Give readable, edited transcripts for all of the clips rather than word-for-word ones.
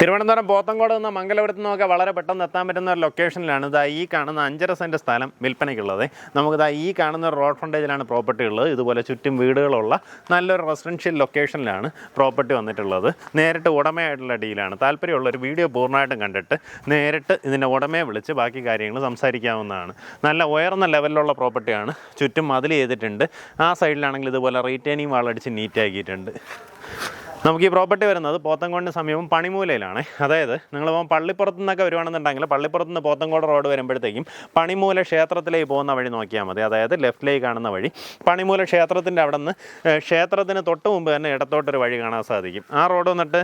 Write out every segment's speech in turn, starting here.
തിരുവനന്തപുരം പോത്തങ്കോട് നിന്ന് മംഗലപുരത്ത് നിന്നൊക്കെ വളരെ പെട്ടെന്ന് എത്താൻ പറ്റുന്ന ഒരു ലൊക്കേഷനിലാണ് ഇതാ ഈ കാണുന്ന 5.5 സെൻറ്റ് സ്ഥലം വിൽപ്പനയ്ക്കുള്ളത്. നമുക്കിതാ ഈ കാണുന്ന ഒരു റോഡ് ഫ്രണ്ടേജിലാണ് പ്രോപ്പർട്ടി ഉള്ളത്. ഇതുപോലെ ചുറ്റും വീടുകളുള്ള നല്ലൊരു റെസിഡൻഷ്യൽ ലൊക്കേഷനിലാണ് പ്രോപ്പർട്ടി വന്നിട്ടുള്ളത്. നേരിട്ട് ഉടമയായിട്ടുള്ള ഡീലാണ്. താല്പര്യമുള്ളൊരു വീഡിയോ പൂർണ്ണമായിട്ടും കണ്ടിട്ട് നേരിട്ട് ഇതിൻ്റെ ഉടമയെ വിളിച്ച് ബാക്കി കാര്യങ്ങൾ സംസാരിക്കാവുന്നതാണ്. നല്ല ഉയർന്ന ലെവലിലുള്ള പ്രോപ്പർട്ടിയാണ്. ചുറ്റും മതിൽ ചെയ്തിട്ടുണ്ട്. ആ സൈഡിലാണെങ്കിൽ ഇതുപോലെ റീറ്റെയിനിങ് വാളടിച്ച് നീറ്റാക്കിയിട്ടുണ്ട്. നമുക്ക് ഈ പ്രോപ്പർട്ടി വരുന്നത് പോത്തങ്കോടിന് സമീപം പണിമൂലയിലാണ്. അതായത് നിങ്ങൾ പള്ളിപ്പുറത്തു നിന്നൊക്കെ വരുവാണെന്നുണ്ടെങ്കിൽ പള്ളിപ്പുറത്ത് നിന്ന് പോത്തങ്കോട് റോഡ് വരുമ്പോഴത്തേക്കും പണിമൂല ക്ഷേത്രത്തിലേക്ക് പോകുന്ന വഴി നോക്കിയാൽ മതി. അതായത് ലെഫ്റ്റിലേക്ക് കാണുന്ന വഴി. പണിമൂല ക്ഷേത്രത്തിൻ്റെ അവിടെ നിന്ന് ക്ഷേത്രത്തിന് തൊട്ട് മുമ്പ് തന്നെ ഇടത്തോട്ടൊരു വഴി കാണാൻ സാധിക്കും. ആ റോഡ് വന്നിട്ട്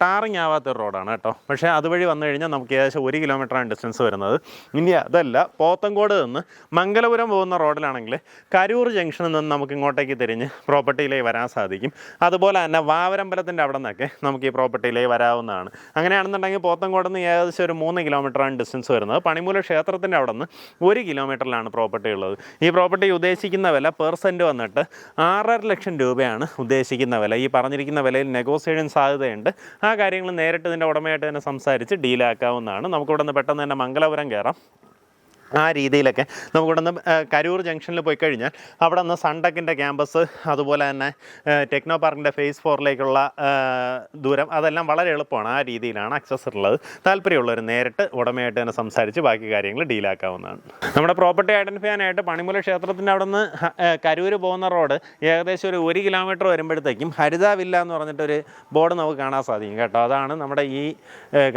ടാറിങ് ആവാത്തൊരു റോഡാണ് കേട്ടോ. പക്ഷേ അതുവഴി വന്നു കഴിഞ്ഞാൽ നമുക്ക് ഏകദേശം 1 കിലോമീറ്ററാണ് ഡിസ്റ്റൻസ് വരുന്നത്. ഇനി അതല്ല, പോത്തങ്കോട് നിന്ന് മംഗലപുരം പോകുന്ന റോഡിലാണെങ്കിൽ കരൂർ ജംഗ്ഷനിൽ നിന്ന് നമുക്ക് ഇങ്ങോട്ടേക്ക് തിരിഞ്ഞ് പ്രോപ്പർട്ടിയിലേക്ക് വരാൻ സാധിക്കും. അതുപോലെ തന്നെ വാവരമ്പലത്തിൻ്റെ അവിടെ നിന്നൊക്കെ നമുക്ക് ഈ പ്രോപ്പർട്ടിയിലേക്ക് വരാവുന്നതാണ്. അങ്ങനെയാണെന്നുണ്ടെങ്കിൽ പോത്തങ്കോട് നിന്ന് ഏകദേശം ഒരു 3 കിലോമീറ്ററാണ് ഡിസ്റ്റൻസ് വരുന്നത്. പണിമൂല ക്ഷേത്രത്തിൻ്റെ അവിടെ നിന്ന് 1 കിലോമീറ്ററിലാണ് പ്രോപ്പർട്ടി ഉള്ളത്. ഈ പ്രോപ്പർട്ടി ഉദ്ദേശിക്കുന്ന വില പെർ സെൻറ്റ് വന്നിട്ട് 6.5 ലക്ഷം രൂപയാണ് ഉദ്ദേശിക്കുന്ന വില. ഈ പറഞ്ഞിരിക്കുന്ന വിലയിൽ നെഗോസിയേഷൻ സാധ്യതയുണ്ട്. ആ കാര്യങ്ങൾ നേരിട്ട് ഇതിൻ്റെ ഉടമയായിട്ട് തന്നെ സംസാരിച്ച് ഡീലാക്കാവുന്നതാണ്. നമുക്കിവിടെ നിന്ന് പെട്ടെന്ന് തന്നെ മംഗലപുരം കയറാം. ആ രീതിയിലൊക്കെ നമുക്കിവിടെ നിന്ന് കരൂർ ജംഗ്ഷനിൽ പോയി കഴിഞ്ഞാൽ അവിടെ നിന്ന് സൺടെക്കിൻ്റെ ക്യാമ്പസ്, അതുപോലെ തന്നെ ടെക്നോ പാർക്കിൻ്റെ ഫേസ് 4ലേക്കുള്ള ദൂരം, അതെല്ലാം വളരെ എളുപ്പമാണ്. ആ രീതിയിലാണ് അക്സസ് ഉള്ളത്. താല്പര്യമുള്ളവർ നേരിട്ട് ഉടമയായിട്ട് തന്നെ സംസാരിച്ച് ബാക്കി കാര്യങ്ങൾ ഡീലാക്കാവുന്നതാണ്. നമ്മുടെ പ്രോപ്പർട്ടി ഐഡൻറ്റിഫൈ ചെയ്യാനായിട്ട് പണിമൂല ക്ഷേത്രത്തിൻ്റെ അവിടെ നിന്ന് കരൂർ പോകുന്ന റോഡ് ഏകദേശം ഒരു 1 കിലോമീറ്റർ വരുമ്പോഴത്തേക്കും ഹരിത വില്ല എന്ന് പറഞ്ഞിട്ടൊരു ബോർഡ് നമുക്ക് കാണാൻ സാധിക്കും കേട്ടോ. അതാണ് നമ്മുടെ ഈ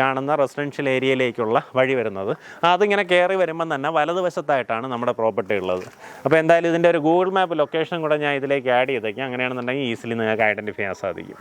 കാണുന്ന റെസിഡൻഷ്യൽ ഏരിയയിലേക്കുള്ള വഴി വരുന്നത്. അതിങ്ങനെ കയറി വരുമ്പം തന്നെ വലതുവശത്തായിട്ടാണ് നമ്മുടെ പ്രോപ്പർട്ടി ഉള്ളത്. അപ്പോൾ എന്തായാലും ഇതിൻ്റെ ഒരു ഗൂഗിൾ മാപ്പ് ലൊക്കേഷൻ കൂടെ ഞാൻ ഇതിലേക്ക് ആഡ് ചെയ്തേക്കാം. അങ്ങനെയാണെന്നുണ്ടെങ്കിൽ ഈസിലി നിങ്ങൾക്ക് ഐഡൻറ്റിഫൈ ചെയ്യാൻ സാധിക്കും.